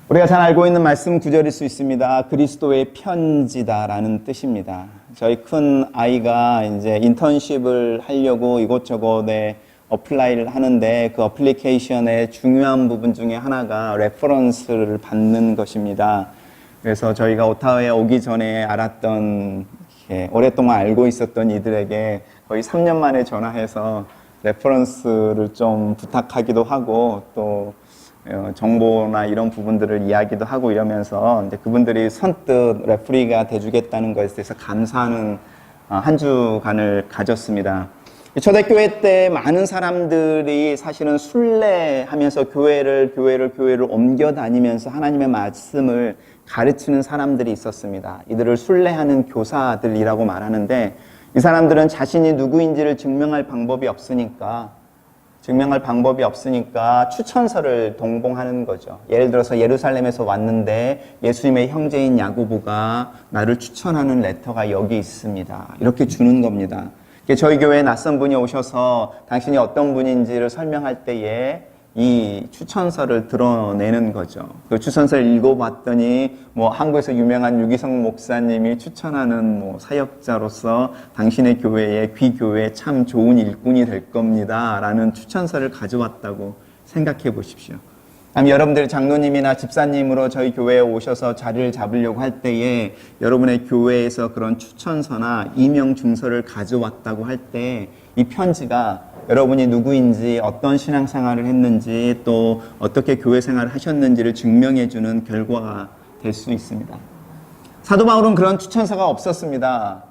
우리가 잘 알고 있는 말씀 구절일 수 있습니다. 그리스도의 편지다라는 뜻입니다. 저희 큰 아이가 이제 인턴십을 하려고 이곳저곳에 어플라이를 하는데 그 어플리케이션의 중요한 부분 중에 하나가 레퍼런스를 받는 것입니다. 그래서 저희가 오타와에 오기 전에 알았던, 오랫동안 알고 있었던 이들에게 거의 3년 만에 전화해서 레퍼런스를 좀 부탁하기도 하고 또 정보나 이런 부분들을 이야기도 하고 이러면서 이제 그분들이 선뜻 레프리가 돼주겠다는 것에 대해서 감사하는 한 주간을 가졌습니다. 초대교회 때 많은 사람들이 사실은 순례하면서 교회를 옮겨 다니면서 하나님의 말씀을 가르치는 사람들이 있었습니다. 이들을 순례하는 교사들이라고 말하는데 이 사람들은 자신이 누구인지를 증명할 방법이 없으니까 추천서를 동봉하는 거죠. 예를 들어서 예루살렘에서 왔는데 예수님의 형제인 야고보가 나를 추천하는 레터가 여기 있습니다. 이렇게 주는 겁니다. 저희 교회에 낯선 분이 오셔서 당신이 어떤 분인지를 설명할 때에 이 추천서를 드러내는 거죠. 그 추천서를 읽어봤더니 한국에서 유명한 유기성 목사님이 추천하는 사역자로서 당신의 교회에 귀교회에 참 좋은 일꾼이 될 겁니다 라는 추천서를 가져왔다고 생각해 보십시오. 여러분들이 장로님이나 집사님으로 저희 교회에 오셔서 자리를 잡으려고 할 때에 여러분의 교회에서 그런 추천서나 임명 증서를 가져왔다고 할 때 이 편지가 여러분이 누구인지, 어떤 신앙생활을 했는지, 또 어떻게 교회 생활을 하셨는지를 증명해주는 결과가 될 수 있습니다. 사도 바울은 그런 추천서가 없었습니다.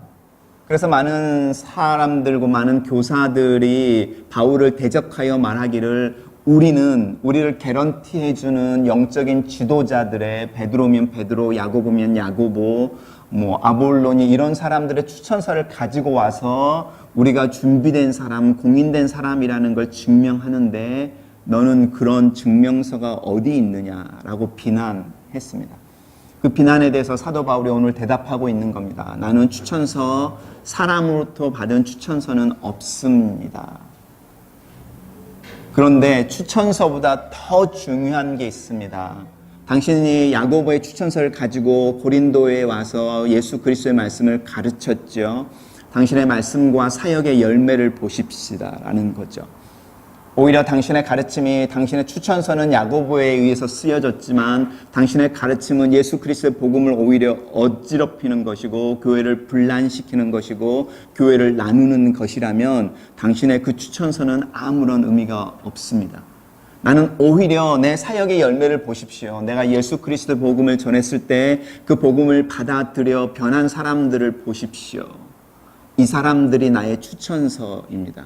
그래서 많은 사람들과 많은 교사들이 바울을 대적하여 말하기를 우리를 개런티해주는 영적인 지도자들의 베드로면 베드로, 야고보면 야고보, 아볼론이 이런 사람들의 추천서를 가지고 와서 우리가 준비된 사람, 공인된 사람이라는 걸 증명하는데 너는 그런 증명서가 어디 있느냐라고 비난했습니다. 그 비난에 대해서 사도 바울이 오늘 대답하고 있는 겁니다. 나는 추천서, 사람으로부터 받은 추천서는 없습니다. 그런데 추천서보다 더 중요한 게 있습니다. 당신이 야고보의 추천서를 가지고 고린도에 와서 예수 그리스도의 말씀을 가르쳤죠. 당신의 말씀과 사역의 열매를 보십시다라는 거죠. 오히려 당신의 가르침이, 당신의 추천서는 야고보에 의해서 쓰여졌지만 당신의 가르침은 예수 그리스도의 복음을 오히려 어지럽히는 것이고 교회를 분란시키는 것이고 교회를 나누는 것이라면 당신의 그 추천서는 아무런 의미가 없습니다. 나는 오히려 내 사역의 열매를 보십시오. 내가 예수 그리스도의 복음을 전했을 때 그 복음을 받아들여 변한 사람들을 보십시오. 이 사람들이 나의 추천서입니다.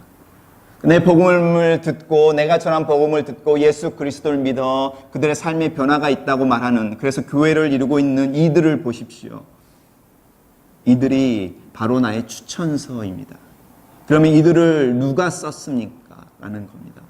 내 복음을 듣고 내가 전한 복음을 듣고 예수 그리스도를 믿어 그들의 삶에 변화가 있다고 말하는, 그래서 교회를 이루고 있는 이들을 보십시오. 이들이 바로 나의 추천서입니다. 그러면 이들을 누가 썼습니까? 라는 겁니다.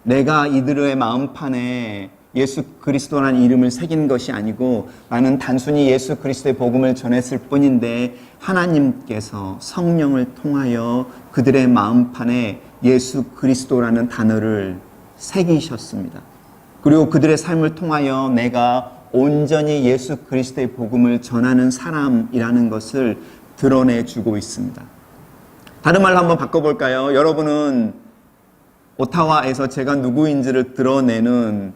내가 이들의 마음판에 예수 그리스도라는 이름을 새긴 것이 아니고 나는 단순히 예수 그리스도의 복음을 전했을 뿐인데 하나님께서 성령을 통하여 그들의 마음판에 예수 그리스도라는 단어를 새기셨습니다. 그리고 그들의 삶을 통하여 내가 온전히 예수 그리스도의 복음을 전하는 사람이라는 것을 드러내주고 있습니다. 다른 말로 한번 바꿔볼까요? 여러분은 오타와에서 제가 누구인지를 드러내는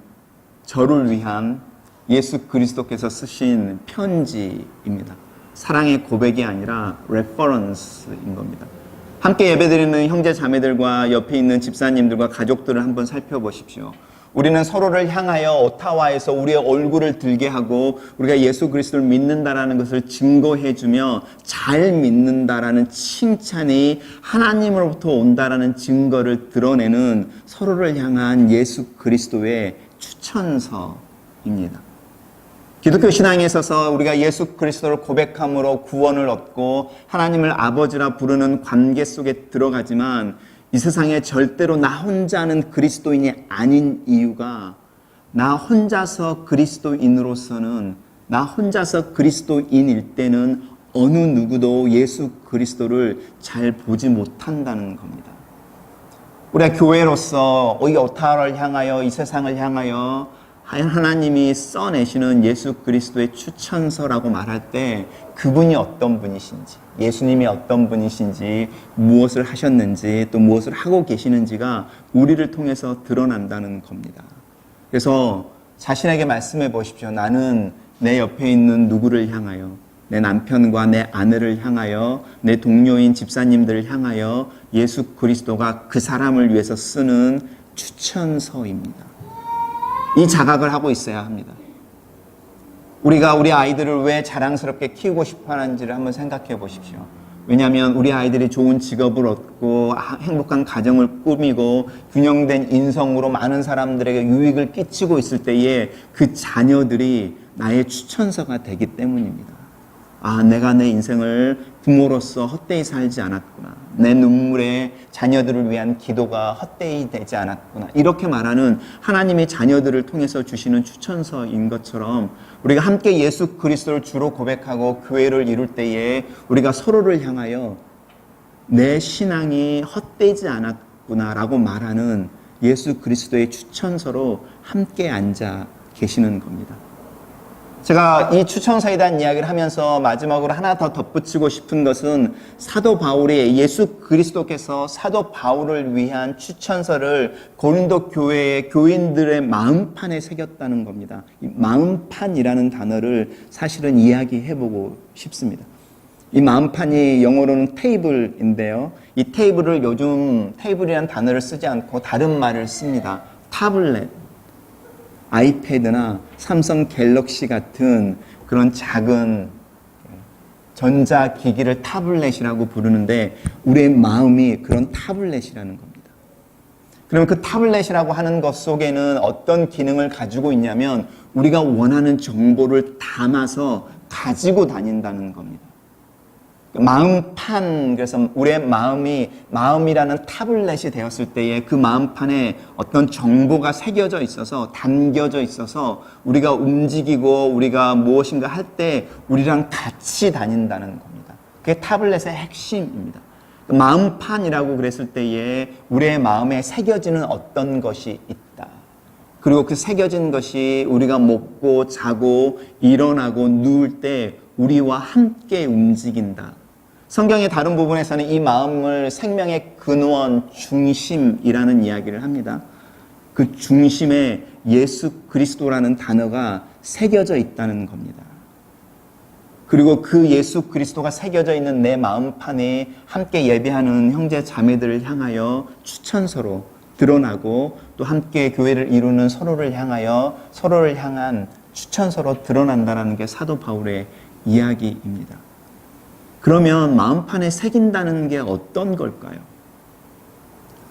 저를 위한 예수 그리스도께서 쓰신 편지입니다. 사랑의 고백이 아니라 레퍼런스인 겁니다. 함께 예배드리는 형제 자매들과 옆에 있는 집사님들과 가족들을 한번 살펴보십시오. 우리는 서로를 향하여 오타와에서 우리의 얼굴을 들게 하고 우리가 예수 그리스도를 믿는다라는 것을 증거해주며 잘 믿는다라는 칭찬이 하나님으로부터 온다라는 증거를 드러내는 서로를 향한 예수 그리스도의 추천서입니다. 기독교 신앙에 있어서 우리가 예수 그리스도를 고백함으로 구원을 얻고 하나님을 아버지라 부르는 관계 속에 들어가지만 이 세상에 절대로 나 혼자는 그리스도인이 아닌 이유가 나 혼자서 그리스도인으로서는, 나 혼자서 그리스도인일 때는 어느 누구도 예수 그리스도를 잘 보지 못한다는 겁니다. 우리가 교회로서 이 오타를 향하여 이 세상을 향하여 하나님이 써내시는 예수 그리스도의 추천서라고 말할 때 그분이 어떤 분이신지, 예수님이 어떤 분이신지, 무엇을 하셨는지, 또 무엇을 하고 계시는지가 우리를 통해서 드러난다는 겁니다. 그래서 자신에게 말씀해 보십시오. 나는 내 옆에 있는 누구를 향하여, 내 남편과 내 아내를 향하여, 내 동료인 집사님들을 향하여 예수 그리스도가 그 사람을 위해서 쓰는 추천서입니다. 이 자각을 하고 있어야 합니다. 우리가 우리 아이들을 왜 자랑스럽게 키우고 싶어 하는지를 한번 생각해 보십시오. 왜냐하면 우리 아이들이 좋은 직업을 얻고 행복한 가정을 꾸미고 균형된 인성으로 많은 사람들에게 유익을 끼치고 있을 때에 그 자녀들이 나의 추천서가 되기 때문입니다. 아, 내가 내 인생을 부모로서 헛되이 살지 않았구나. 내 눈물에 자녀들을 위한 기도가 헛되이 되지 않았구나. 이렇게 말하는 하나님의 자녀들을 통해서 주시는 추천서인 것처럼 우리가 함께 예수 그리스도를 주로 고백하고 교회를 이룰 때에 우리가 서로를 향하여 내 신앙이 헛되지 않았구나라고 말하는 예수 그리스도의 추천서로 함께 앉아 계시는 겁니다. 제가 이 추천서에 대한 이야기를 하면서 마지막으로 하나 더 덧붙이고 싶은 것은 사도 바울이 예수 그리스도께서 사도 바울을 위한 추천서를 고린도 교회의 교인들의 마음판에 새겼다는 겁니다. 이 마음판이라는 단어를 사실은 이야기해보고 싶습니다. 이 마음판이 영어로는 테이블인데요. 이 테이블을 요즘 테이블이라는 단어를 쓰지 않고 다른 말을 씁니다. 타블렛. 아이패드나 삼성 갤럭시 같은 그런 작은 전자기기를 타블렛이라고 부르는데 우리의 마음이 그런 타블렛이라는 겁니다. 그러면 그 타블렛이라고 하는 것 속에는 어떤 기능을 가지고 있냐면 우리가 원하는 정보를 담아서 가지고 다닌다는 겁니다. 마음판, 그래서 우리의 마음이라는 타블렛이 되었을 때에 그 마음판에 어떤 정보가 새겨져 있어서, 담겨져 있어서 우리가 움직이고 우리가 무엇인가 할 때 우리랑 같이 다닌다는 겁니다. 그게 타블렛의 핵심입니다. 마음판이라고 그랬을 때에 우리의 마음에 새겨지는 어떤 것이 있다. 그리고 그 새겨진 것이 우리가 먹고 자고 일어나고 누울 때 우리와 함께 움직인다. 성경의 다른 부분에서는 이 마음을 생명의 근원, 중심이라는 이야기를 합니다. 그 중심에 예수 그리스도라는 단어가 새겨져 있다는 겁니다. 그리고 그 예수 그리스도가 새겨져 있는 내 마음판에 함께 예배하는 형제 자매들을 향하여 추천서로 드러나고 또 함께 교회를 이루는 서로를 향하여 서로를 향한 추천서로 드러난다는 게 사도 바울의 이야기입니다. 그러면 마음판에 새긴다는 게 어떤 걸까요?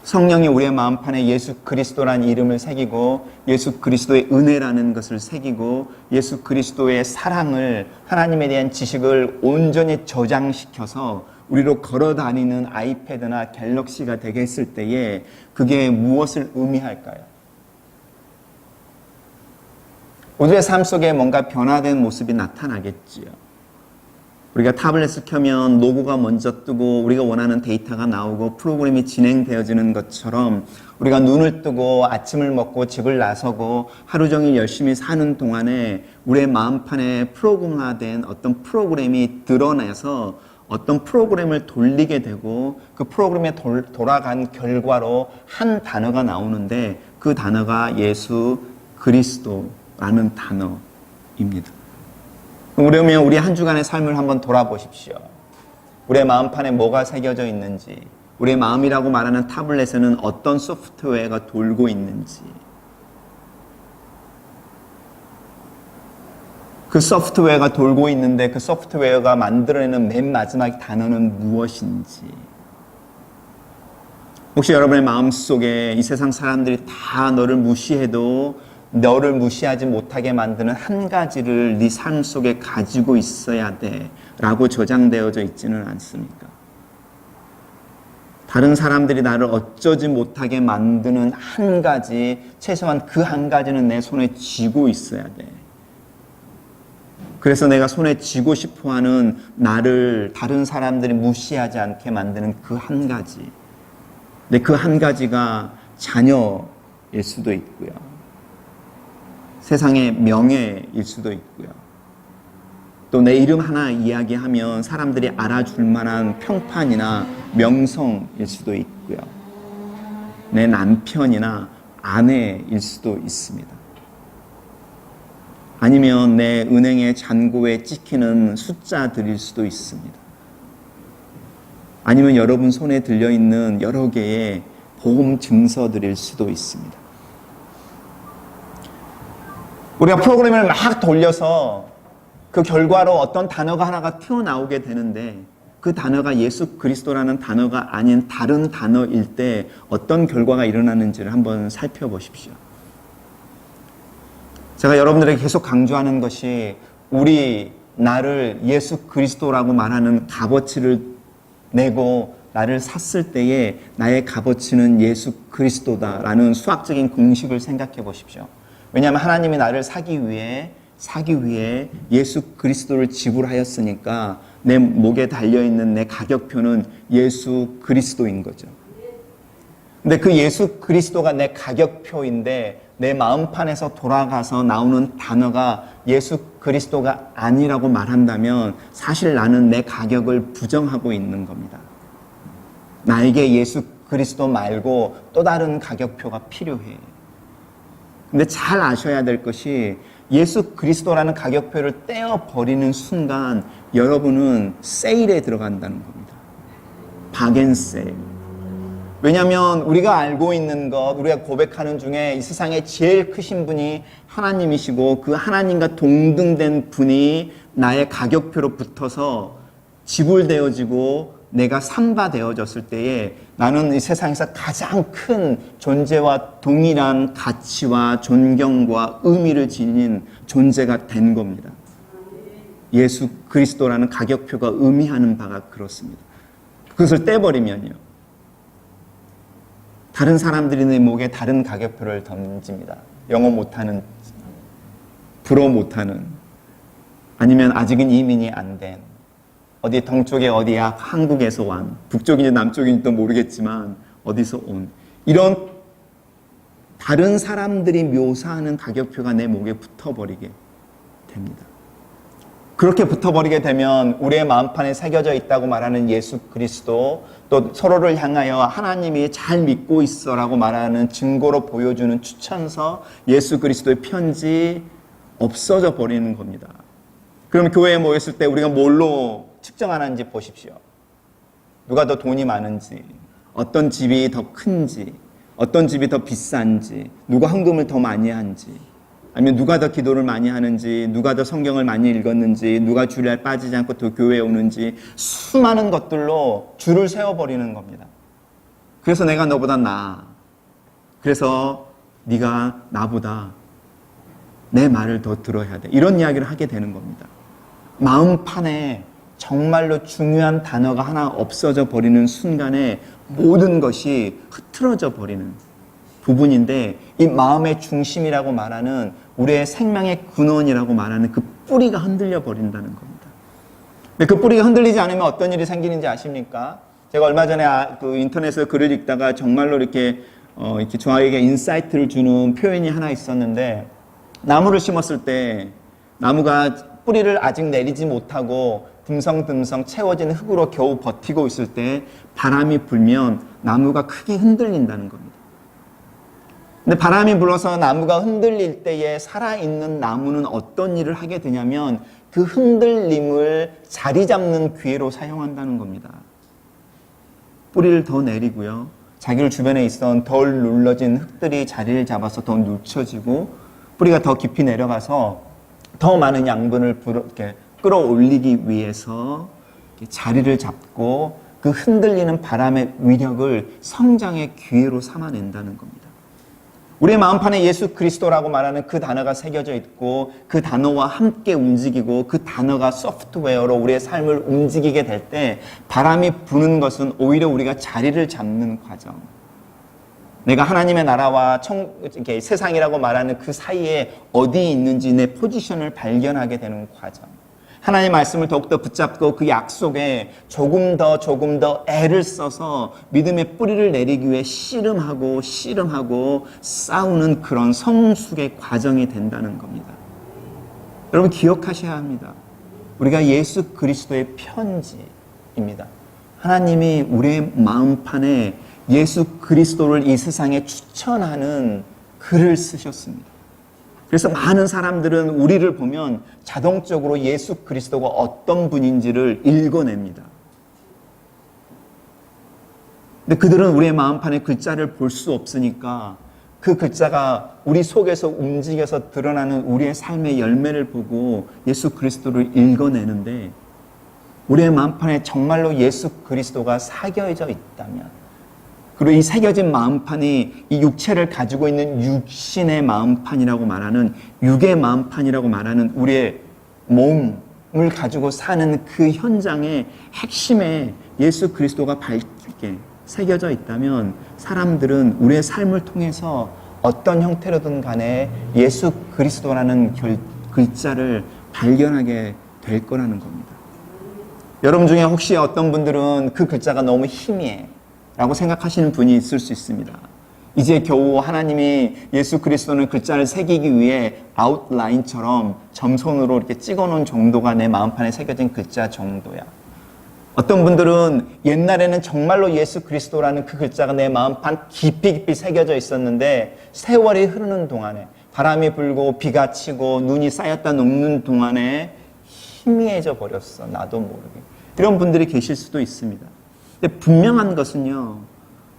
성령이 우리의 마음판에 예수 그리스도라는 이름을 새기고 예수 그리스도의 은혜라는 것을 새기고 예수 그리스도의 사랑을, 하나님에 대한 지식을 온전히 저장시켜서 우리로 걸어다니는 아이패드나 갤럭시가 되게 했을 때에 그게 무엇을 의미할까요? 우리의 삶 속에 뭔가 변화된 모습이 나타나겠지요. 우리가 타블렛을 켜면 로고가 먼저 뜨고 우리가 원하는 데이터가 나오고 프로그램이 진행되어지는 것처럼 우리가 눈을 뜨고 아침을 먹고 집을 나서고 하루 종일 열심히 사는 동안에 우리의 마음판에 프로그램화된 어떤 프로그램이 드러나서 어떤 프로그램을 돌리게 되고 그 프로그램에 돌아간 결과로 한 단어가 나오는데 그 단어가 예수 그리스도라는 단어입니다. 그러면 우리 한 주간의 삶을 한번 돌아보십시오. 우리의 마음판에 뭐가 새겨져 있는지, 우리의 마음이라고 말하는 타블렛에는 어떤 소프트웨어가 돌고 있는지, 그 소프트웨어가 돌고 있는데 그 소프트웨어가 만들어내는 맨 마지막 단어는 무엇인지, 혹시 여러분의 마음속에 이 세상 사람들이 다 너를 무시해도 너를 무시하지 못하게 만드는 한 가지를 네 삶 속에 가지고 있어야 돼 라고 저장되어져 있지는 않습니까? 다른 사람들이 나를 어쩌지 못하게 만드는 한 가지, 최소한 그 한 가지는 내 손에 쥐고 있어야 돼. 그래서 내가 손에 쥐고 싶어하는 나를 다른 사람들이 무시하지 않게 만드는 그 한 가지. 근데 그 한 가지가 자녀일 수도 있고요. 세상의 명예일 수도 있고요. 또 내 이름 하나 이야기하면 사람들이 알아줄 만한 평판이나 명성일 수도 있고요. 내 남편이나 아내일 수도 있습니다. 아니면 내 은행의 잔고에 찍히는 숫자들일 수도 있습니다. 아니면 여러분 손에 들려있는 여러 개의 보험 증서들일 수도 있습니다. 우리가 프로그램을 막 돌려서 그 결과로 어떤 단어가 하나가 튀어나오게 되는데 그 단어가 예수 그리스도라는 단어가 아닌 다른 단어일 때 어떤 결과가 일어나는지를 한번 살펴보십시오. 제가 여러분들에게 계속 강조하는 것이 우리 나를 예수 그리스도라고 말하는 값어치를 내고 나를 샀을 때에 나의 값어치는 예수 그리스도다라는 수학적인 공식을 생각해 보십시오. 왜냐하면 하나님이 나를 사기 위해 예수 그리스도를 지불하였으니까 내 목에 달려있는 내 가격표는 예수 그리스도인 거죠. 근데 그 예수 그리스도가 내 가격표인데 내 마음판에서 돌아가서 나오는 단어가 예수 그리스도가 아니라고 말한다면 사실 나는 내 가격을 부정하고 있는 겁니다. 나에게 예수 그리스도 말고 또 다른 가격표가 필요해. 근데 잘 아셔야 될 것이 예수 그리스도라는 가격표를 떼어버리는 순간 여러분은 세일에 들어간다는 겁니다. 박앤세일. 왜냐하면 우리가 알고 있는 것, 우리가 고백하는 중에 이 세상에 제일 크신 분이 하나님이시고 그 하나님과 동등된 분이 나의 가격표로 붙어서 지불되어지고 내가 삼바되어졌을 때에 나는 이 세상에서 가장 큰 존재와 동일한 가치와 존경과 의미를 지닌 존재가 된 겁니다. 예수 그리스도라는 가격표가 의미하는 바가 그렇습니다. 그것을 떼버리면요, 다른 사람들이 내 목에 다른 가격표를 던집니다. 영어 못하는, 불어 못하는, 아니면 아직은 이민이 안 된, 어디 동쪽에 어디야, 한국에서 온, 북쪽인지 남쪽인지 또 모르겠지만 어디서 온, 이런 다른 사람들이 묘사하는 가격표가 내 목에 붙어버리게 됩니다. 그렇게 붙어버리게 되면 우리의 마음판에 새겨져 있다고 말하는 예수 그리스도, 또 서로를 향하여 하나님이 잘 믿고 있어라고 말하는 증거로 보여주는 추천서, 예수 그리스도의 편지 없어져 버리는 겁니다. 그럼 교회에 모였을 때 우리가 뭘로 측정하는지 보십시오. 누가 더 돈이 많은지, 어떤 집이 더 큰지, 어떤 집이 더 비싼지, 누가 헌금을 더 많이 한지, 아니면 누가 더 기도를 많이 하는지, 누가 더 성경을 많이 읽었는지, 누가 주일날 빠지지 않고 또 교회에 오는지, 수많은 것들로 줄을 세워버리는 겁니다. 그래서 내가 너보다 나아. 그래서 네가 나보다 내 말을 더 들어야 돼. 이런 이야기를 하게 되는 겁니다. 마음판에 정말로 중요한 단어가 하나 없어져 버리는 순간에 모든 것이 흐트러져 버리는 부분인데, 이 마음의 중심이라고 말하는 우리의 생명의 근원이라고 말하는 그 뿌리가 흔들려 버린다는 겁니다. 근데 그 뿌리가 흔들리지 않으면 어떤 일이 생기는지 아십니까? 제가 얼마 전에 그 인터넷에서 글을 읽다가 정말로 이렇게 저에게 인사이트를 주는 표현이 하나 있었는데, 나무를 심었을 때 나무가 뿌리를 아직 내리지 못하고 듬성듬성 채워진 흙으로 겨우 버티고 있을 때 바람이 불면 나무가 크게 흔들린다는 겁니다. 근데 바람이 불어서 나무가 흔들릴 때에 살아있는 나무는 어떤 일을 하게 되냐면 그 흔들림을 자리 잡는 기회로 사용한다는 겁니다. 뿌리를 더 내리고요, 자기를 주변에 있던 덜 눌러진 흙들이 자리를 잡아서 더 눌쳐지고 뿌리가 더 깊이 내려가서 더 많은 양분을 이렇게 끌어올리기 위해서 자리를 잡고 그 흔들리는 바람의 위력을 성장의 기회로 삼아낸다는 겁니다. 우리의 마음판에 예수 그리스도라고 말하는 그 단어가 새겨져 있고 그 단어와 함께 움직이고 그 단어가 소프트웨어로 우리의 삶을 움직이게 될 때 바람이 부는 것은 오히려 우리가 자리를 잡는 과정, 내가 하나님의 나라와 세상이라고 말하는 그 사이에 어디 있는지 내 포지션을 발견하게 되는 과정, 하나님의 말씀을 더욱더 붙잡고 그 약속에 조금 더 애를 써서 믿음의 뿌리를 내리기 위해 씨름하고 싸우는 그런 성숙의 과정이 된다는 겁니다. 여러분 기억하셔야 합니다. 우리가 예수 그리스도의 편지입니다. 하나님이 우리의 마음판에 예수 그리스도를 이 세상에 추천하는 글을 쓰셨습니다. 그래서 많은 사람들은 우리를 보면 자동적으로 예수 그리스도가 어떤 분인지를 읽어냅니다. 근데 그들은 우리의 마음판에 글자를 볼 수 없으니까 그 글자가 우리 속에서 움직여서 드러나는 우리의 삶의 열매를 보고 예수 그리스도를 읽어내는데, 우리의 마음판에 정말로 예수 그리스도가 새겨져 있다면, 그리고 이 새겨진 마음판이 이 육체를 가지고 있는 육신의 마음판이라고 말하는, 육의 마음판이라고 말하는 우리의 몸을 가지고 사는 그 현장의 핵심에 예수 그리스도가 밝게 새겨져 있다면, 사람들은 우리의 삶을 통해서 어떤 형태로든 간에 예수 그리스도라는 글자를 발견하게 될 거라는 겁니다. 여러분 중에 혹시 어떤 분들은 그 글자가 너무 희미해 라고 생각하시는 분이 있을 수 있습니다. 이제 겨우 하나님이 예수 그리스도는 글자를 새기기 위해 아웃라인처럼 점선으로 이렇게 찍어놓은 정도가 내 마음판에 새겨진 글자 정도야. 어떤 분들은 옛날에는 정말로 예수 그리스도라는 그 글자가 내 마음판 깊이 새겨져 있었는데, 세월이 흐르는 동안에, 바람이 불고 비가 치고 눈이 쌓였다 녹는 동안에 희미해져 버렸어, 나도 모르게. 이런 분들이 계실 수도 있습니다. 근데 분명한 것은요,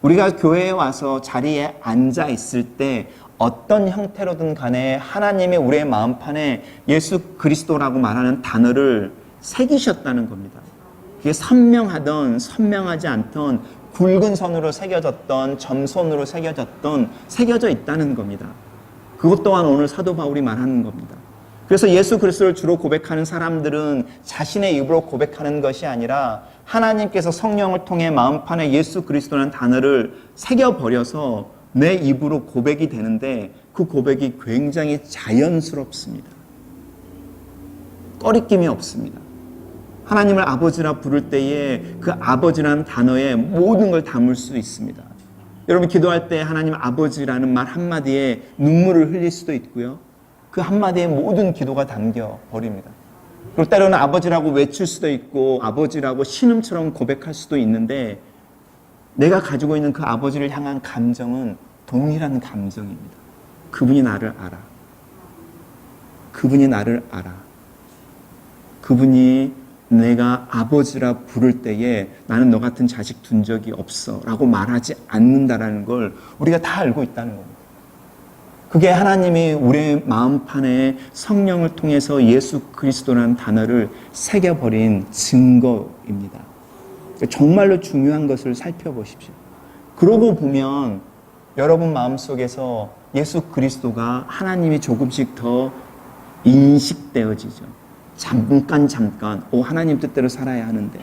우리가 교회에 와서 자리에 앉아 있을 때 어떤 형태로든 간에 하나님이 우리의 마음판에 예수 그리스도라고 말하는 단어를 새기셨다는 겁니다. 그게 선명하던 선명하지 않던, 굵은 선으로 새겨졌던 점선으로 새겨져 있다는 겁니다. 그것 또한 오늘 사도 바울이 말하는 겁니다. 그래서 예수 그리스도를 주로 고백하는 사람들은 자신의 입으로 고백하는 것이 아니라 하나님께서 성령을 통해 마음판에 예수 그리스도라는 단어를 새겨버려서 내 입으로 고백이 되는데, 그 고백이 굉장히 자연스럽습니다. 꺼리낌이 없습니다. 하나님을 아버지라 부를 때에 그 아버지라는 단어에 모든 걸 담을 수 있습니다. 여러분 기도할 때 하나님 아버지라는 말 한마디에 눈물을 흘릴 수도 있고요. 그 한마디에 모든 기도가 담겨 버립니다. 그리고 때로는 아버지라고 외칠 수도 있고 아버지라고 신음처럼 고백할 수도 있는데, 내가 가지고 있는 그 아버지를 향한 감정은 동일한 감정입니다. 그분이 나를 알아. 그분이 나를 알아. 그분이 내가 아버지라 부를 때에 나는 너 같은 자식 둔 적이 없어 라고 말하지 않는다라는 걸 우리가 다 알고 있다는 겁니다. 그게 하나님이 우리의 마음판에 성령을 통해서 예수 그리스도라는 단어를 새겨버린 증거입니다. 정말로 중요한 것을 살펴보십시오. 그러고 보면 여러분 마음속에서 예수 그리스도가 하나님이 조금씩 더 인식되어지죠. 잠깐 하나님 뜻대로 살아야 하는데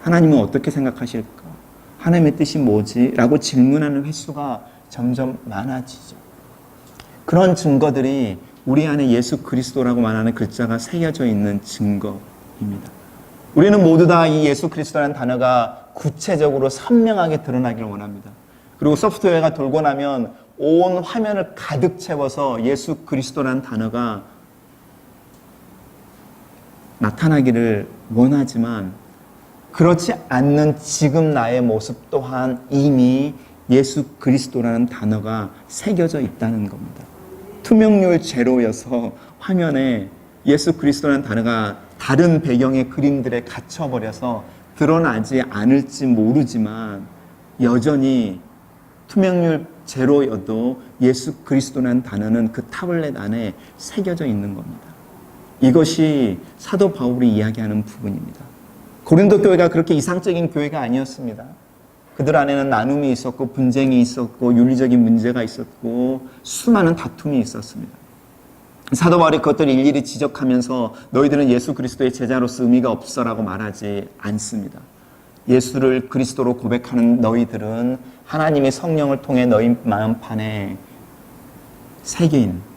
하나님은 어떻게 생각하실까? 하나님의 뜻이 뭐지? 라고 질문하는 횟수가 점점 많아지죠. 그런 증거들이 우리 안에 예수 그리스도라고 말하는 글자가 새겨져 있는 증거입니다. 우리는 모두 다 이 예수 그리스도라는 단어가 구체적으로 선명하게 드러나기를 원합니다. 그리고 소프트웨어가 돌고 나면 온 화면을 가득 채워서 예수 그리스도라는 단어가 나타나기를 원하지만, 그렇지 않는 지금 나의 모습 또한 이미 예수 그리스도라는 단어가 새겨져 있다는 겁니다. 투명률 제로여서 화면에 예수 그리스도라는 단어가 다른 배경의 그림들에 갇혀버려서 드러나지 않을지 모르지만, 여전히 투명률 제로여도 예수 그리스도라는 단어는 그 타블렛 안에 새겨져 있는 겁니다. 이것이 사도 바울이 이야기하는 부분입니다. 고린도 교회가 그렇게 이상적인 교회가 아니었습니다. 그들 안에는 나눔이 있었고 분쟁이 있었고 윤리적인 문제가 있었고 수많은 다툼이 있었습니다. 사도 바울이 그것들을 일일이 지적하면서 너희들은 예수 그리스도의 제자로서 의미가 없어라고 말하지 않습니다. 예수를 그리스도로 고백하는 너희들은 하나님의 성령을 통해 너희 마음판에 새긴,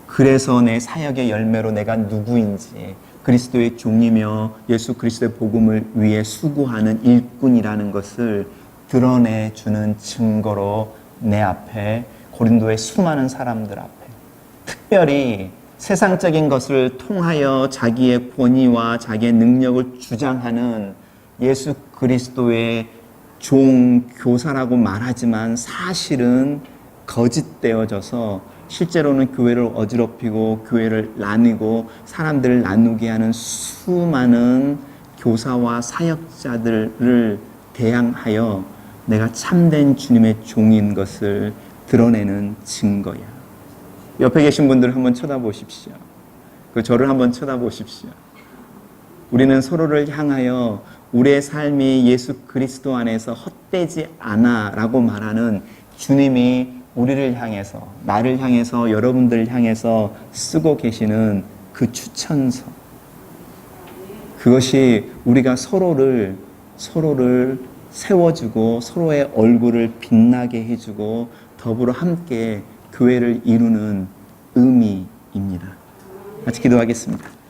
그래서 내 사역의 열매로 내가 누구인지 그리스도의 종이며 예수 그리스도의 복음을 위해 수고하는 일꾼이라는 것을 드러내주는 증거로 내 앞에 고린도의 수많은 사람들 앞에 특별히 세상적인 것을 통하여 자기의 권위와 자기의 능력을 주장하는 예수 그리스도의 종, 교사라고 말하지만 사실은 거짓되어져서 실제로는 교회를 어지럽히고 교회를 나누고 사람들을 나누게 하는 수많은 교사와 사역자들을 대항하여 내가 참된 주님의 종인 것을 드러내는 증거야. 옆에 계신 분들 한번 쳐다보십시오. 저를 한번 쳐다보십시오. 우리는 서로를 향하여 우리의 삶이 예수 그리스도 안에서 헛되지 않아 라고 말하는 주님이 우리를 향해서, 나를 향해서, 여러분들을 향해서 쓰고 계시는 그 추천서. 그것이 우리가 서로를 세워주고 서로의 얼굴을 빛나게 해주고 더불어 함께 교회를 이루는 의미입니다. 같이 기도하겠습니다.